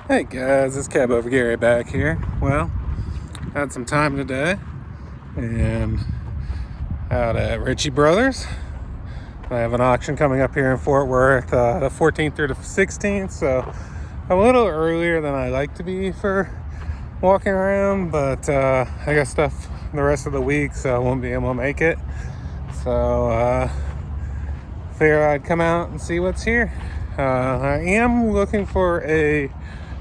Hey guys, it's Cab Over Gary back here. Well, had some time today and out at Richie Brothers. I have an auction coming up here in Fort Worth the 14th through the 16th, so a little earlier than I like to be for walking around, but I got stuff the rest of the week, so I won't be able to make it. So figure I'd come out and see what's here. I am looking for a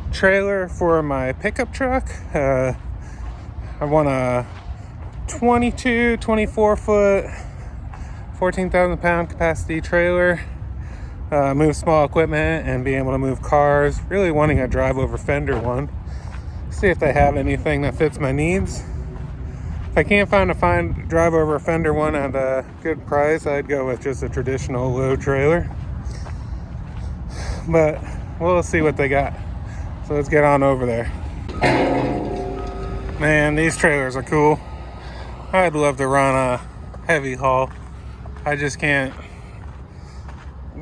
trailer for my pickup truck. I want a 24 foot, 14,000 pound capacity trailer. Move small equipment and be able to move cars. Really wanting a drive over fender one. See if they have anything that fits my needs. If I can't find a drive over fender one at a good price, I'd go with just a traditional low trailer. But we'll see what they got. So let's get on over there. Man, these trailers are cool. I'd love to run a heavy haul. I just can't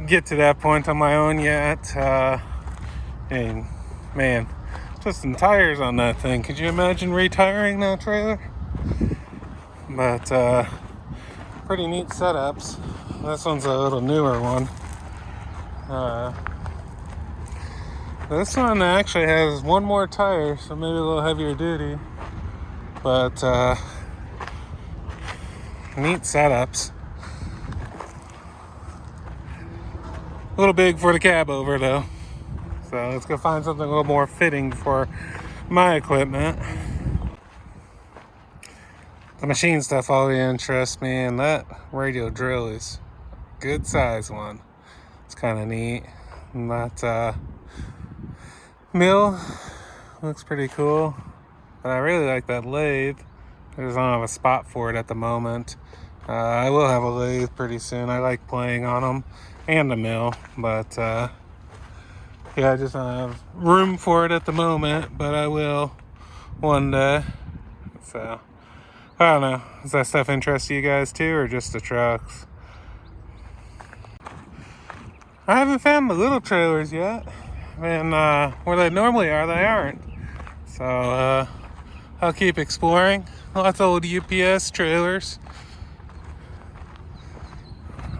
get to that point on my own yet. And man, just some tires on that thing. Could you imagine retiring that trailer? But pretty neat setups. This one's a little newer one. This one actually has one more tire, so maybe a little heavier duty. But neat setups. A little big for the cab over though. So let's go find something a little more fitting for my equipment. The machine stuff always interests me, and that radial drill is a good size one. It's kind of neat. And that mill looks pretty cool, but I really like that lathe. I just don't have a spot for it at the moment. I will have a lathe pretty soon. I like playing on them and the mill, but yeah, I just don't have room for it at the moment, but I will one day. So I don't know, does that stuff interest you guys too, or just the trucks? I haven't found the little trailers yet. And where they normally are, they aren't. So I'll keep exploring. Lots of old UPS trailers.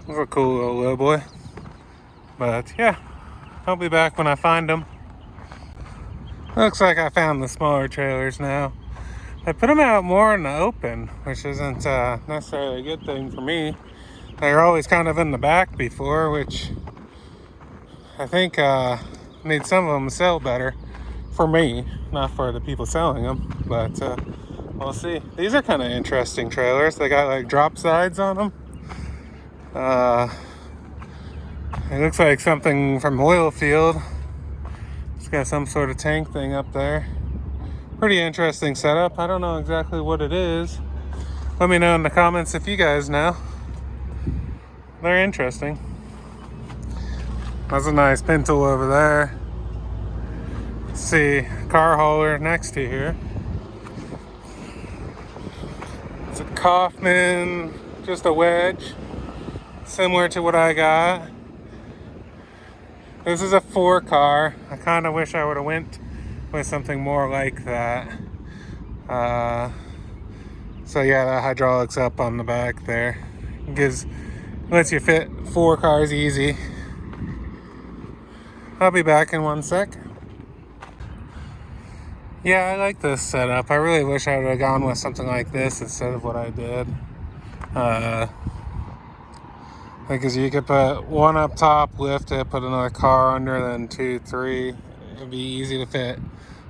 Those are cool little low boy. But yeah, I'll be back when I find them. Looks like I found the smaller trailers now. I put them out more in the open, which isn't necessarily a good thing for me. They were always kind of in the back before, which I think need some of them to sell better for me, not for the people selling them, but we'll see. These are kind of interesting trailers. They got like drop sides on them. It looks like something from oil field. It's got some sort of tank thing up there. Pretty interesting setup. I don't know exactly what it is. Let me know in the comments if you guys know. They're interesting. That's a nice pintle over there. Let's see, car hauler next to here. It's a Kaufman, just a wedge, similar to what I got. This is a 4-car. I kind of wish I would have went with something more like that. So yeah, the hydraulics up on the back there. Lets you fit 4 cars easy. I'll be back in 1 sec. Yeah, I like this setup. I really wish I would have gone with something like this instead of what I did. Because you could put one up top, lift it, put another car under, then 2, 3. It'd be easy to fit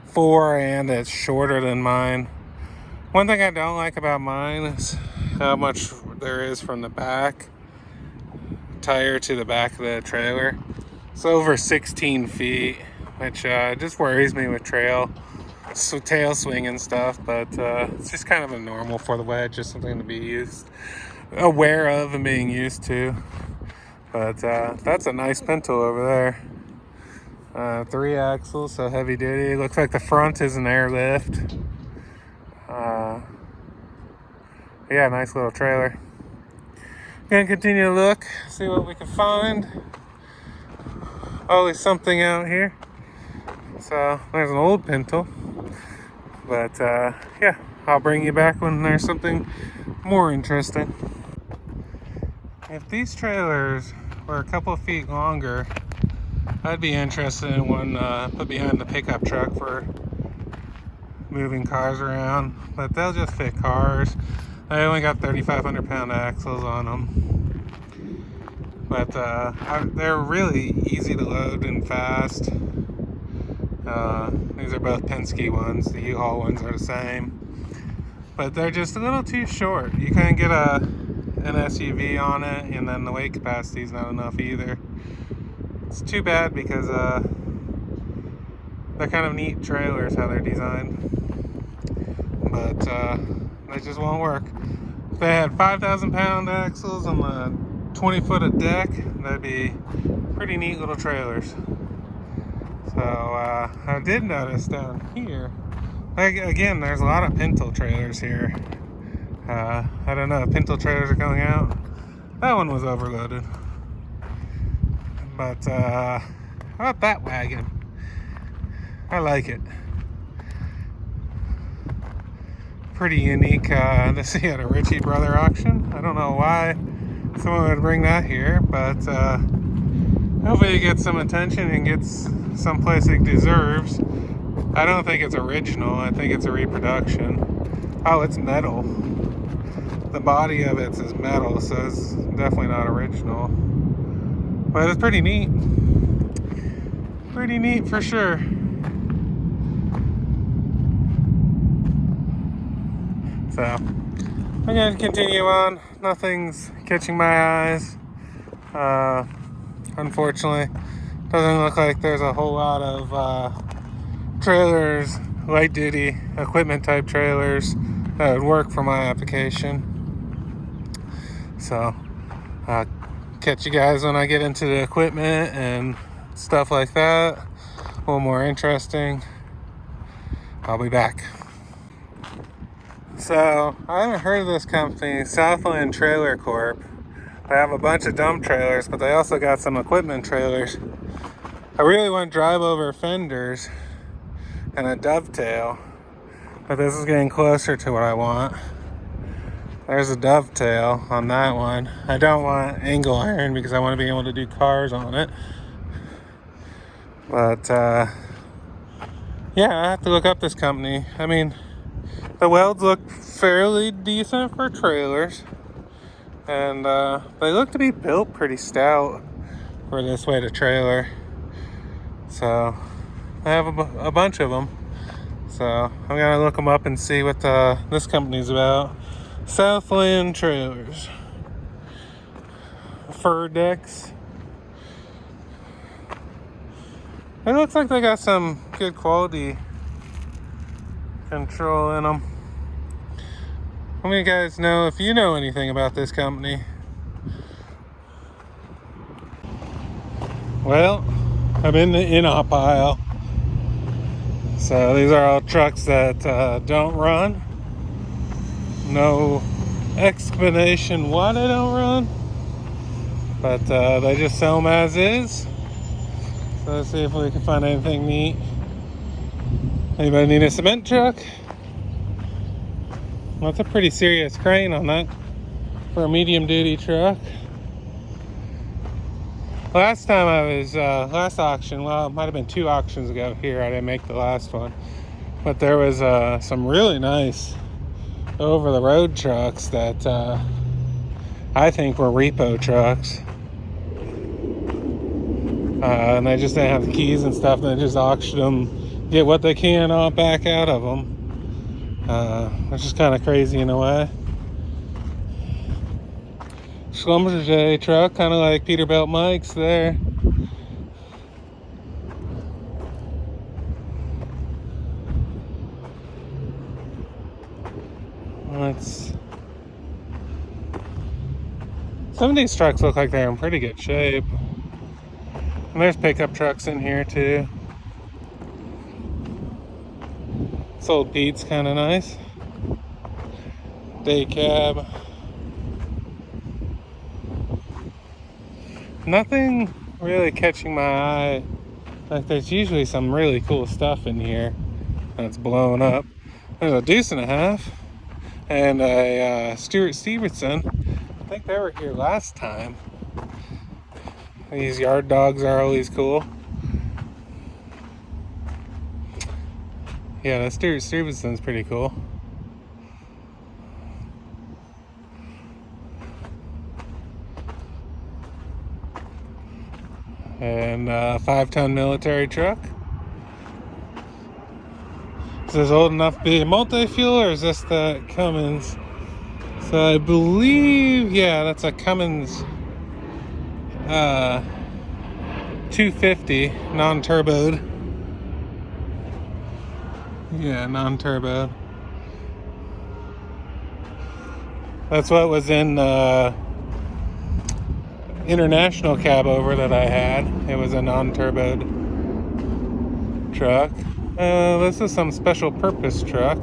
4, and it's shorter than mine. One thing I don't like about mine is how much there is from the back tire to the back of the trailer. It's over 16 feet, which just worries me with tail swing and stuff, but it's just kind of a normal for the wedge, just something to be aware of and being used to. But that's a nice pintle over there. 3 axles, so heavy duty. Looks like the front is an airlift. Yeah, nice little trailer. Gonna continue to look, see what we can find. Always something out here. So there's an old pintle. But yeah, I'll bring you back when there's something more interesting. If these trailers were a couple of feet longer, I'd be interested in one put behind the pickup truck for moving cars around. But they'll just fit cars. I only got 3,500 pound axles on them. But they're really easy to load and fast. These are both Penske ones. The U-Haul ones are the same. But they're just a little too short. You can't get an SUV on it, and then the weight capacity is not enough either. It's too bad because they're kind of neat trailers how they're designed, but they just won't work. If they had 5,000 pound axles on the 20 foot of deck, that'd be pretty neat little trailers. So I did notice down here, again, there's a lot of pintle trailers here. I don't know, pintle trailers are coming out. That one was overloaded. But how about that wagon? I like it. Pretty unique. This is at a Richie Brother Auction. I don't know why someone would bring that here, but hopefully it gets some attention and gets someplace it deserves. I don't think it's original. I think it's a reproduction. Oh, it's metal. The body of it is metal, so it's definitely not original. But it's pretty neat. Pretty neat for sure. So, I'm going to continue on. Nothing's catching my eyes. Unfortunately, doesn't look like there's a whole lot of trailers, light duty equipment type trailers that would work for my application. So, catch you guys when I get into the equipment and stuff like that. A little more interesting. I'll be back. So, I haven't heard of this company, Southland Trailer Corp. They have a bunch of dump trailers, but they also got some equipment trailers. I really want drive over fenders and a dovetail, but this is getting closer to what I want. There's a dovetail on that one. I don't want angle iron because I want to be able to do cars on it. But yeah, I have to look up this company. I mean, the welds look fairly decent for trailers, and they look to be built pretty stout for this weight of trailer. So I have a bunch of them. So I'm gonna look them up and see what this company's about. Southland Trailers. Fur decks. It looks like they got some good quality control in them. Let me guys know if you know anything about this company. Well, I'm in the in-op aisle. So these are all trucks that don't run. No explanation why they don't run, but they just sell them as is. So let's see if we can find anything neat. Anybody need a cement truck? Well, that's a pretty serious crane on that for a medium duty truck. Last time I was, last auction, well, it might have been 2 auctions ago here. I didn't make the last one. But there was some really nice over-the-road trucks that I think were repo trucks. And they just didn't have the keys and stuff, and they just auctioned them, get what they can back out of them. Which is kind of crazy in a way. Schlumberger truck, kind of like Peterbilt Mike's there. Some of these trucks look like they're in pretty good shape. And there's pickup trucks in here too. This old Pete's kind of nice. Day cab. Nothing really catching my eye Like, there's usually some really cool stuff in here that's blown up. There's a Deuce and a Half and a Stuart Stevenson. I think they were here last time. These yard dogs are always cool. Yeah, the Stuart Stevenson's pretty cool. And a 5-ton military truck. Is this old enough to be a multi-fuel, or is this the Cummins? So I believe, yeah, that's a Cummins 250 non-turboed. Yeah, non-turbo. That's what was in international cab over that I had. It was a non-turboed truck. This is some special purpose truck.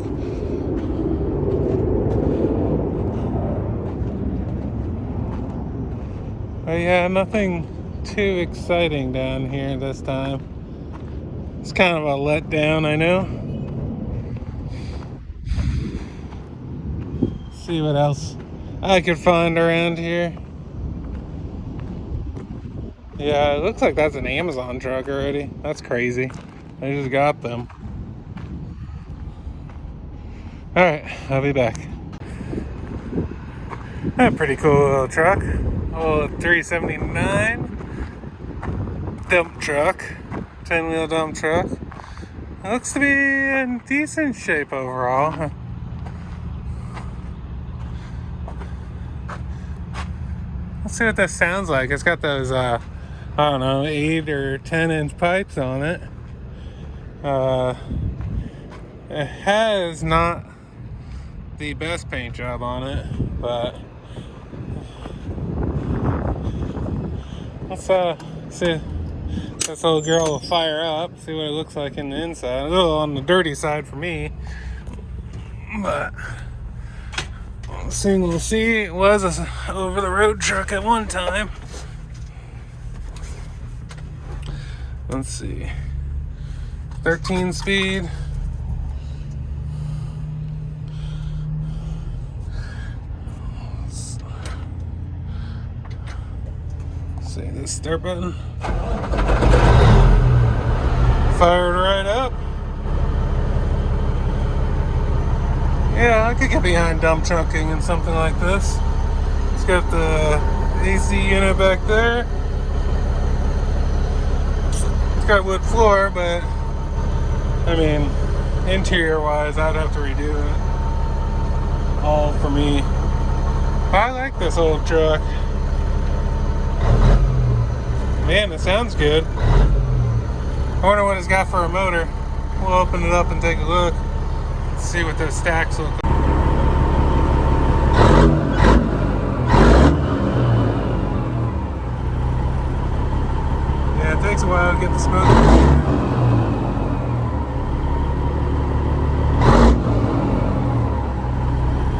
But yeah, nothing too exciting down here this time. It's kind of a letdown, I know. See what else I could find around here. Yeah, it looks like that's an Amazon truck already. That's crazy. I just got them. Alright, I'll be back. A pretty cool little truck. Old 379 dump truck. 10-wheel dump truck. It looks to be in decent shape overall. Let's see what this sounds like. It's got those, I don't know, 8 or 10-inch pipes on it. It has not the best paint job on it, but let's see if this little girl will fire up, see what it looks like in the inside. A little on the dirty side for me, but we'll see. It was a over-the-road truck at one time. Let's see. 13 speed. Let's see this start button. Fired right up. Yeah, I could get behind dump trucking and something like this. It's got the AC unit back there. It's got wood floor, but I mean, interior wise, I'd have to redo it all for me. I like this old truck. Man, it sounds good. I wonder what it's got for a motor. We'll open it up and take a look. Let's see what those stacks look like. Yeah, it takes a while to get the smoke.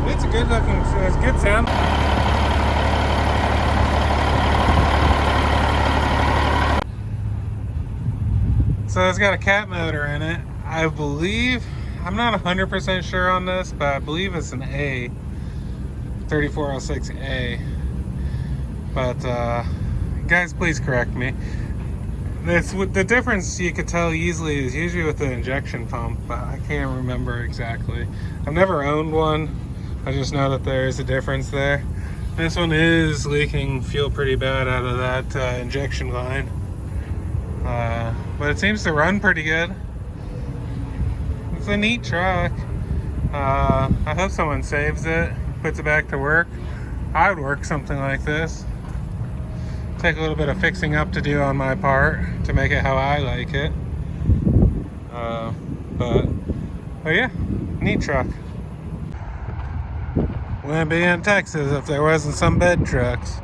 It's a good looking, it's a good sound. So it's got a cat motor in it. I believe, I'm not 100% sure on this, but I believe it's an A, 3406A. But guys, please correct me. The difference you could tell easily is usually with the injection pump, but I can't remember exactly. I've never owned one. I just know that there is a difference there. This one is leaking fuel pretty bad out of that injection line. But it seems to run pretty good. It's a neat truck. I hope someone saves it, puts it back to work. I would work something like this. Take a little bit of fixing up to do on my part to make it how I like it. But yeah, neat truck. Wouldn't be in Texas if there wasn't some bed trucks.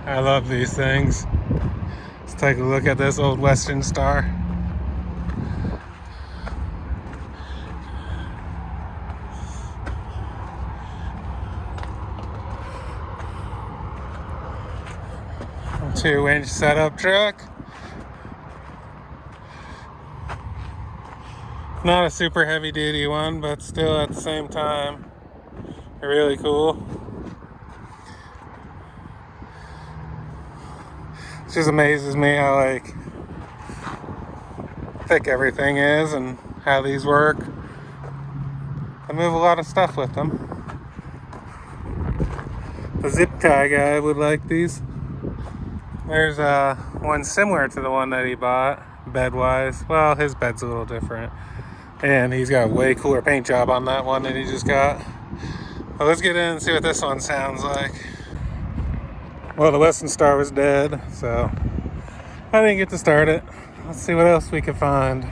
I love these things. Let's take a look at this old Western Star. A 2-inch setup truck. Not a super heavy duty one, but still at the same time, really cool. It just amazes me how like thick everything is and how these work. I move a lot of stuff with them. The zip tie guy would like these. There's one similar to the one that he bought, bed-wise. Well, his bed's a little different. And he's got a way cooler paint job on that one that he just got. Well, let's get in and see what this one sounds like. Well, the Western Star was dead, so I didn't get to start it. Let's see what else we can find.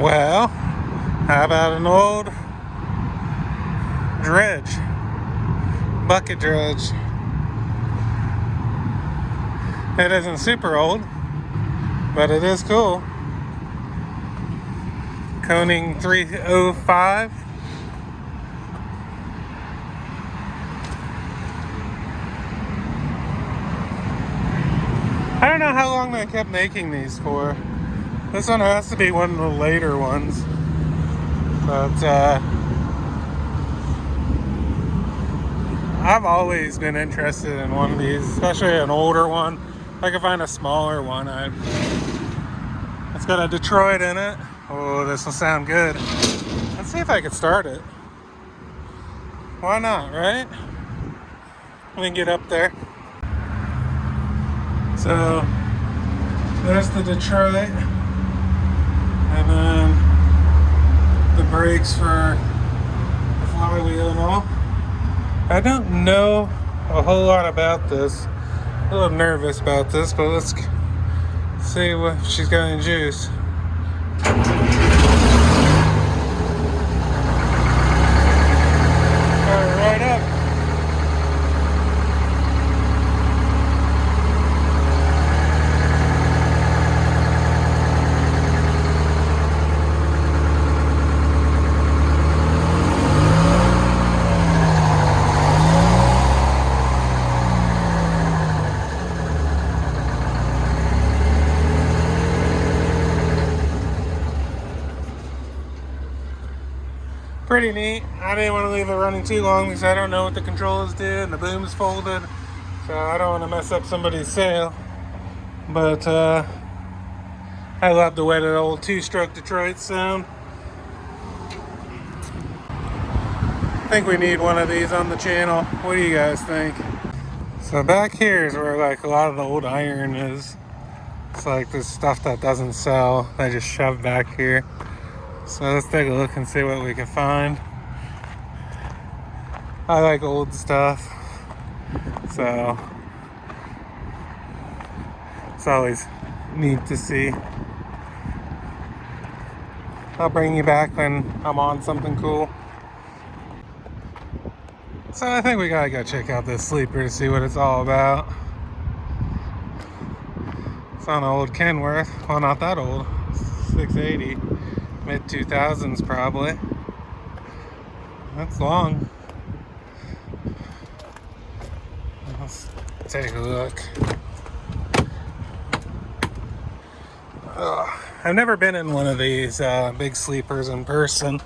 Well, how about an old dredge? Bucket dredge. It isn't super old, but it is cool. Koning 305. I don't know how long they kept making these for. This one has to be one of the later ones. But I've always been interested in one of these, especially an older one. If I could find a smaller one, it's got a Detroit in it. Oh, this will sound good. Let's see if I can start it. Why not, right? Let me get up there. So, there's the Detroit. And then the brakes for the flywheel and all. I don't know a whole lot about this. A little nervous about this, but let's see if she's got any juice. Right up. Pretty neat. I didn't want to leave it running too long because I don't know what the controls did and the boom's folded, so I don't want to mess up somebody's sail. But I love the way that old two-stroke Detroit sound. I think we need one of these on the channel. What do you guys think? So back here is where like a lot of the old iron is. It's like this stuff that doesn't sell. They just shove back here. So let's take a look and see what we can find. I like old stuff, so it's always neat to see. I'll bring you back when I'm on something cool. So I think we gotta go check out this sleeper to see what it's all about. It's on an old Kenworth. Well, not that old. 680. Mid-2000s probably. That's long. Let's take a look. I've never been in one of these big sleepers in person.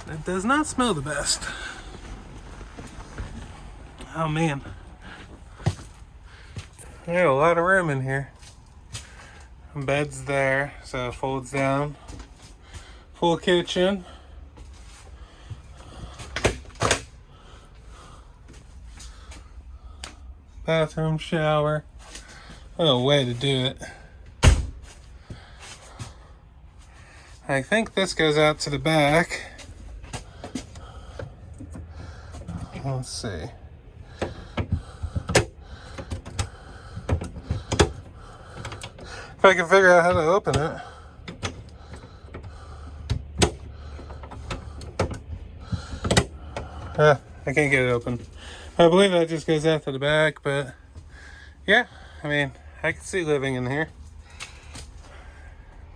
It does not smell the best. Oh man. There's a lot of room in here. Bed's there, so it folds down. Full kitchen. Bathroom, shower. What a way to do it. I think this goes out to the back. Let's see. If I can figure out how to open it. I can't get it open. I believe that just goes out to the back, but yeah, I mean, I can see living in here.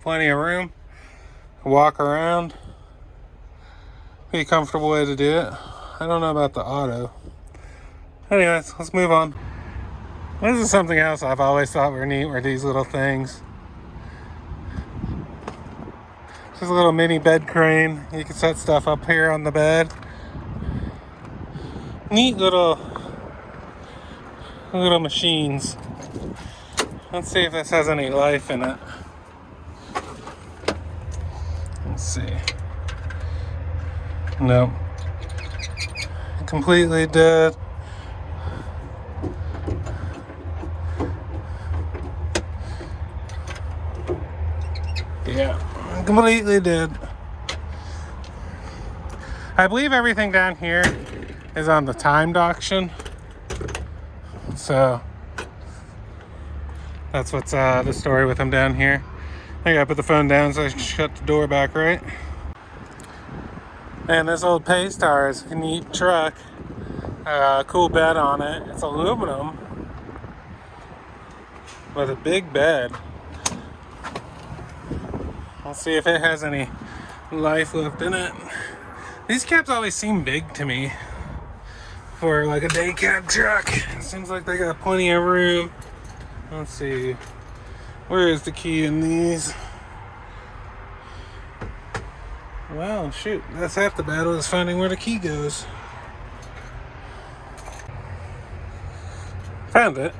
Plenty of room. Walk around. Be a comfortable way to do it. I don't know about the auto. Anyways, let's move on. This is something else I've always thought were neat, were these little things. Just a little mini bed crane. You can set stuff up here on the bed. Neat little machines. Let's see if this has any life in it. Let's see. Nope. Completely dead. Yeah, completely dead. I believe everything down here is on the timed auction. So that's what's the story with them down here. I gotta put the phone down so I can shut the door back right. And this old Paystar is a neat truck. Cool bed on it. It's aluminum with a big bed. I'll see if it has any life left in it. These cabs always seem big to me for like a day cab truck. It seems like they got plenty of room. Let's see. Where is the key in these? Well, shoot. That's half the battle, is finding where the key goes. Found it.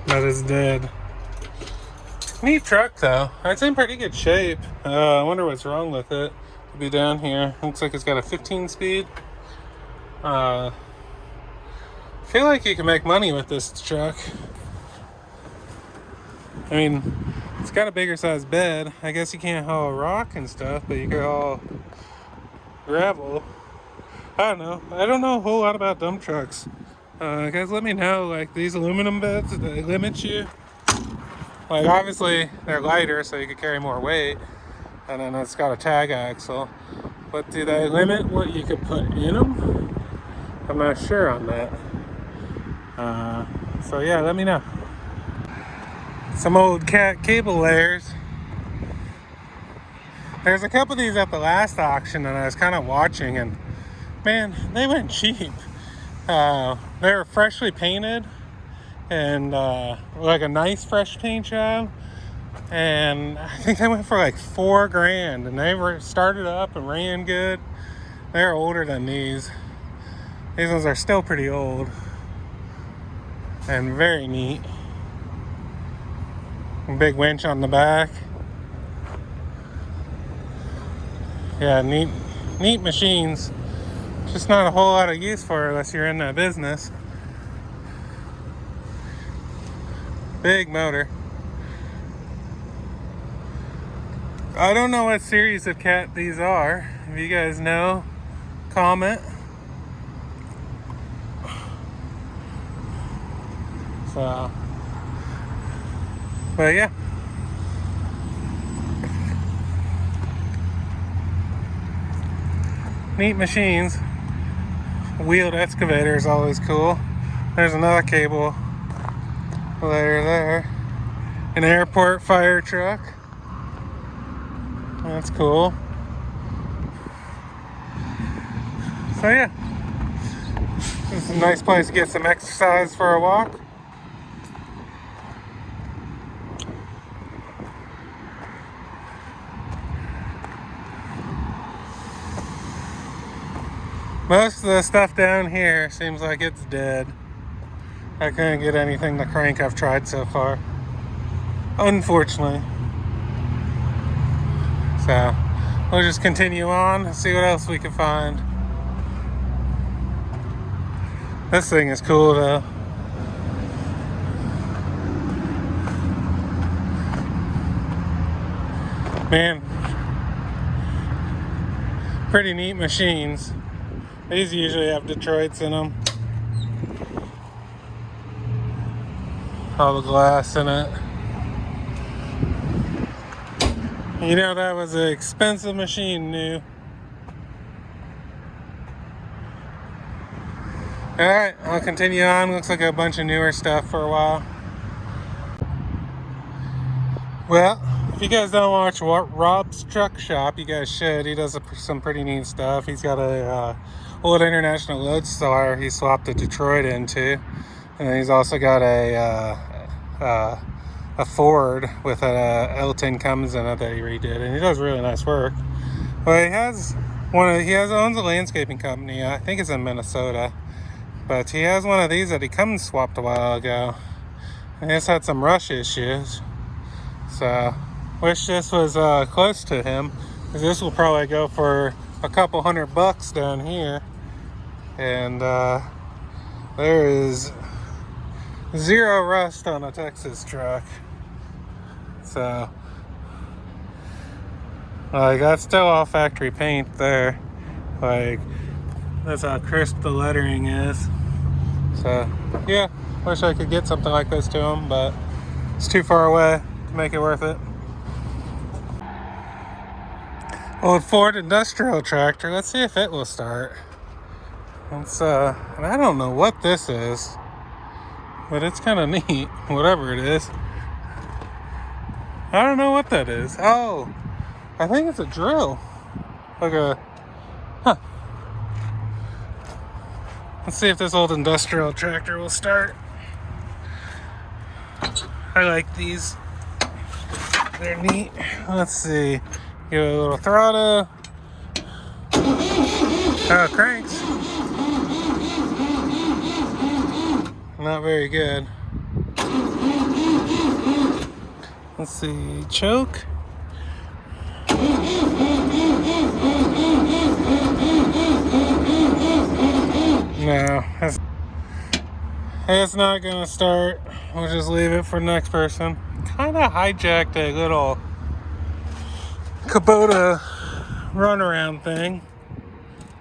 But it's dead. Neat truck though. It's in pretty good shape. I wonder what's wrong with it. To be down here. Looks like it's got a 15 speed. I feel like you can make money with this truck. I mean, it's got a bigger size bed. I guess you can't haul rock and stuff, but you can haul gravel. I don't know. I don't know a whole lot about dump trucks. Guys, let me know. Like, these aluminum beds, do they limit you? Like, obviously, they're lighter, so you can carry more weight. And then it's got a tag axle. But do they limit what you can put in them? I'm not sure on that. So yeah, let me know. Some old cat cable layers. There's a couple of these at the last auction and I was kind of watching, and man, they went cheap. They were freshly painted and like a nice fresh paint job, and I think they went for like $4,000, and they were started up and ran good. They're older than these. These ones are still pretty old and very neat. Big winch on the back. Yeah, neat machines. Just not a whole lot of use for unless you're in that business. Big motor. I don't know what series of cat these are. If you guys know, comment. So, but yeah. Neat machines. Wheeled excavator is always cool. There's another cable layer there. An airport fire truck. That's cool. So yeah, this is a nice place to get some exercise for a walk. Most of the stuff down here seems like it's dead. I couldn't get anything to crank I've tried so far, unfortunately. So we'll just continue on and see what else we can find. This thing is cool though. Man, pretty neat machines. These usually have Detroits in them. All the glass in it. You know, that was an expensive machine, new. Alright, I'll continue on. Looks like a bunch of newer stuff for a while. Well, if you guys don't watch Rob's Truck Shop, you guys should. He does some pretty neat stuff. He's got a old International Lodestar he swapped a Detroit into. And then he's also got a a Ford with a L10 Cummins in it that he redid, and he does really nice work. Well, he owns a landscaping company. I think it's in Minnesota, but he has one of these that he Cummins swapped a while ago, and it's had some rush issues. So wish this was close to him, because this will probably go for a couple $100 down here, and there is zero rust on a Texas truck. So like, that's still all factory paint there. Like, that's how crisp the lettering is. So yeah, wish I could get something like this to him, but it's too far away to make it worth it. Old Ford industrial tractor. Let's see if it will start. It's and I don't know what this is, but it's kind of neat, whatever it is. I don't know what that is. Oh, I think it's a drill. Like a, huh. Let's see if this old industrial tractor will start. I like these. They're neat. Let's see. Give it a little throttle. Oh, cranks. Not very good. Let's see. Choke. No, it's not gonna start. We'll just leave it for the next person. Kind of hijacked a little Kubota runaround thing.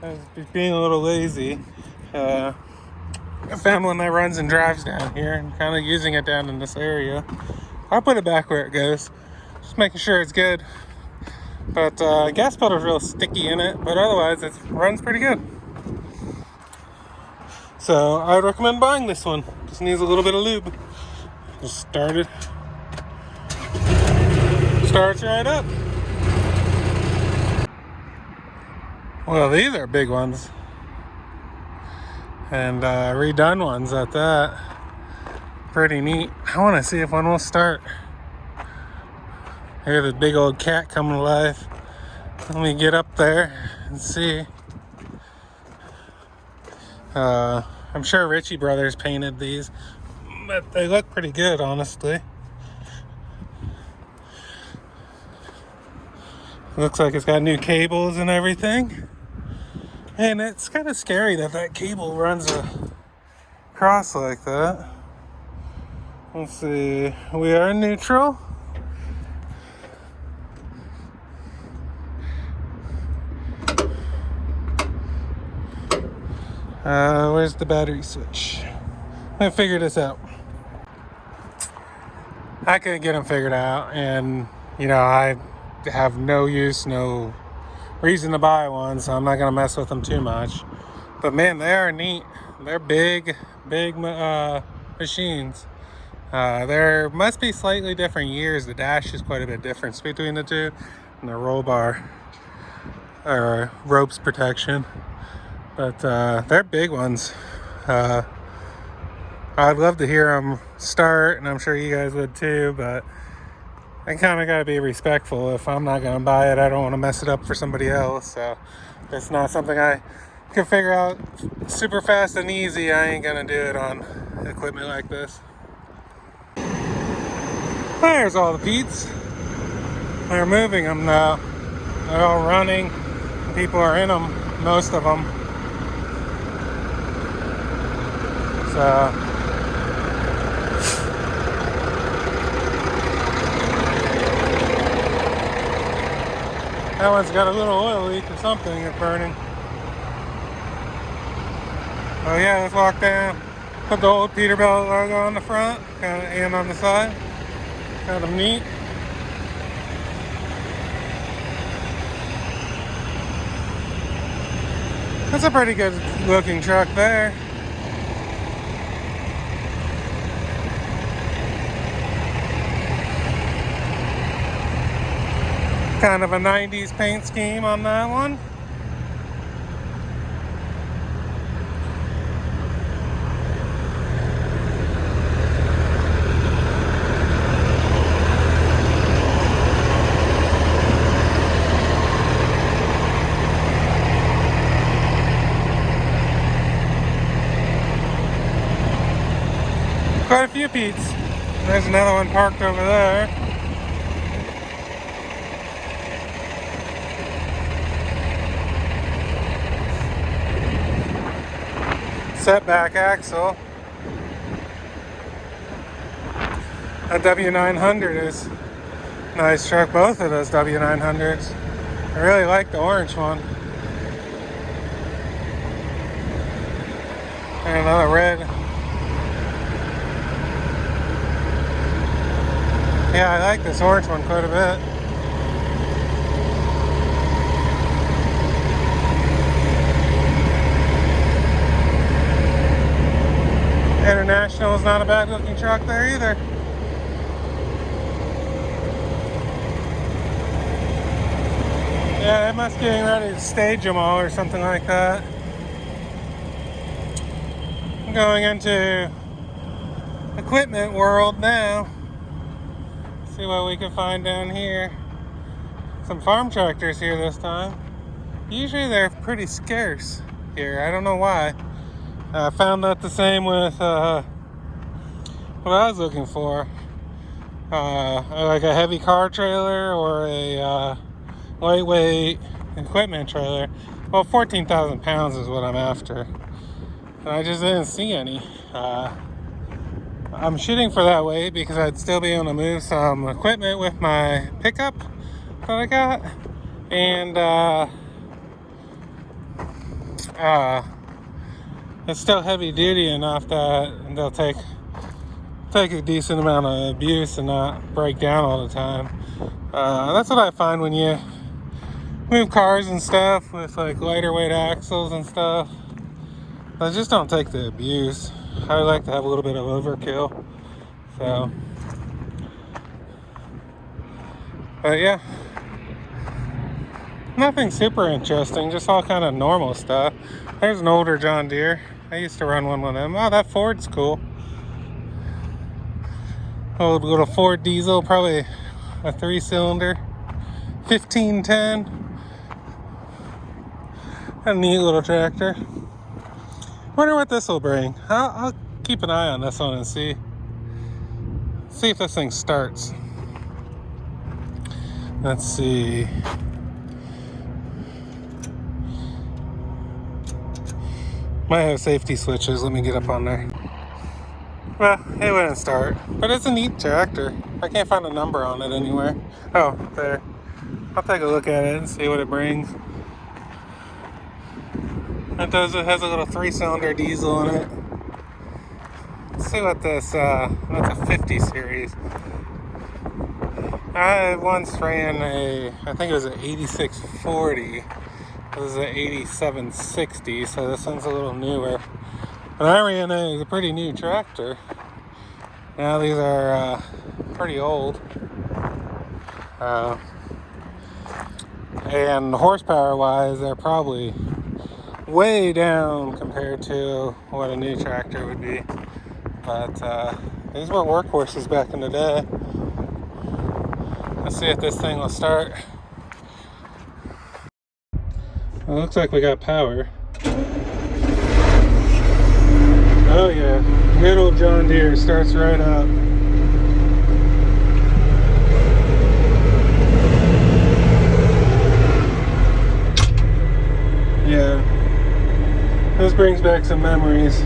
I was being a little lazy. I found one that runs and drives down here, and kind of using it down in this area. I'll put it back where it goes, just making sure it's good. But gas pedal's real sticky in it, but otherwise it runs pretty good. So I would recommend buying this one. Just needs a little bit of lube. Just start it. Starts right up. Well, these are big ones. And redone ones at that. Pretty neat. I want to see if one will start. Hear the big old cat coming alive. Let me get up there and see. I'm sure Richie Brothers painted these, but they look pretty good, honestly. Looks like it's got new cables and everything. And it's kind of scary that that cable runs across like that. Let's see. We are in neutral. Where's the battery switch? I'm gonna figure this out. I couldn't get them figured out, and you know, I have no reason to buy one, so I'm not gonna mess with them too much. But man, they are neat. They're big machines. There must be slightly different years. The dash is quite a bit difference between the two, and the roll bar or ropes protection. But they're big ones. I'd love to hear them start, and I'm sure you guys would too, but I kind of got to be respectful. If I'm not going to buy it, I don't want to mess it up for somebody else. So if it's not something I can figure out super fast and easy, I ain't going to do it on equipment like this. There's all the Pete's. They're moving them now. They're all running. People are in them, most of them. So that one's got a little oil leak or something. It's burning. Oh yeah, let's walk down. Put the old Peterbilt logo on the front, and on the side. Kind of neat. That's a pretty good looking truck there. Kind of a 90s paint scheme on that one. quite a few Pete's. There's another one parked over there. Setback axle. A W900 is a nice truck. Both of those W900s. I really like the orange one. And another red. Yeah, I like this orange one quite a bit. International is not a bad looking truck there either. Yeah, they must be getting ready to stage them all or something like that. I'm going into equipment world now. See what we can find down here. Some farm tractors here this time. Usually they're pretty scarce here. I don't know why. I found out the same with what I was looking for. Like a heavy car trailer or a lightweight equipment trailer. Well, 14,000 pounds is what I'm after. And I just didn't see any. I'm shooting for that weight because I'd still be able to move some equipment with my pickup that I got. And it's still heavy duty enough that they'll take a decent amount of abuse and not break down all the time. That's what I find when you move cars and stuff with like lighter weight axles and stuff. They just don't take the abuse. I like to have a little bit of overkill. So, but yeah, nothing super interesting, just all kind of normal stuff. There's an older John Deere. I used to run one of them. Oh, that Ford's cool. Old little Ford diesel, probably a 3-cylinder, 1510. A neat little tractor. Wonder what this will bring. I'll keep an eye on this one and see if this thing starts. Let's see. Might have safety switches. Let me get up on there. Well, it wouldn't start, but it's a neat tractor. I can't find a number on it anywhere. Oh, there. I'll take a look at it and see what it brings. It has a little 3-cylinder diesel in it. Let's see what this, that's a 50 series. I once ran I think it was an 8640. This is an 8760, so this one's a little newer. But I ran a pretty new tractor. Now these are pretty old. And horsepower wise, they're probably way down compared to what a new tractor would be. But these were workhorses back in the day. Let's see if this thing will start. Well, it looks like we got power. Oh yeah, good old John Deere starts right up. Yeah, this brings back some memories.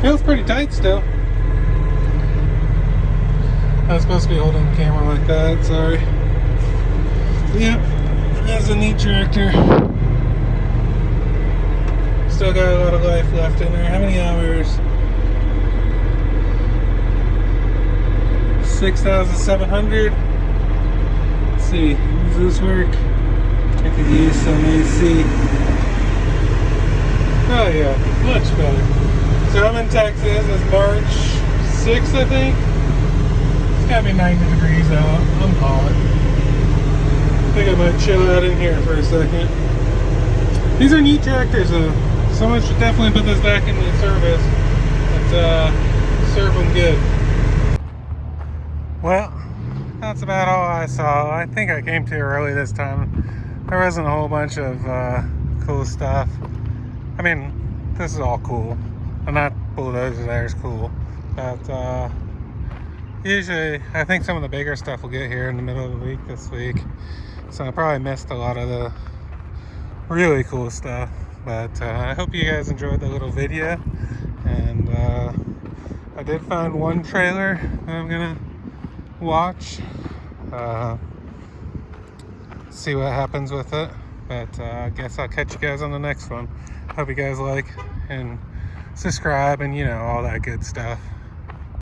Feels pretty tight still. I was supposed to be holding the camera like that, sorry. Yep, that's a neat tractor. Still got a lot of life left in there. How many hours? 6,700. Let's see, does this work? I could use some AC. Oh yeah, much better. So I'm in Texas. It's March 6th, I think. It's gotta be 90 degrees out. I'm hot. I think I might chill out in here for a second. These are neat tractors though. Someone should definitely put this back into service. Let's serve them good. Well, that's about all I saw. I think I came too early this time. There wasn't a whole bunch of cool stuff. I mean, this is all cool. Well, not bulldozer there is cool, but usually I think some of the bigger stuff will get here in the middle of the week this week. So I probably missed a lot of the really cool stuff. But I hope you guys enjoyed the little video. And I did find one trailer that I'm gonna watch. See what happens with it. But I guess I'll catch you guys on the next one. Hope you guys like and subscribe and, you know, all that good stuff.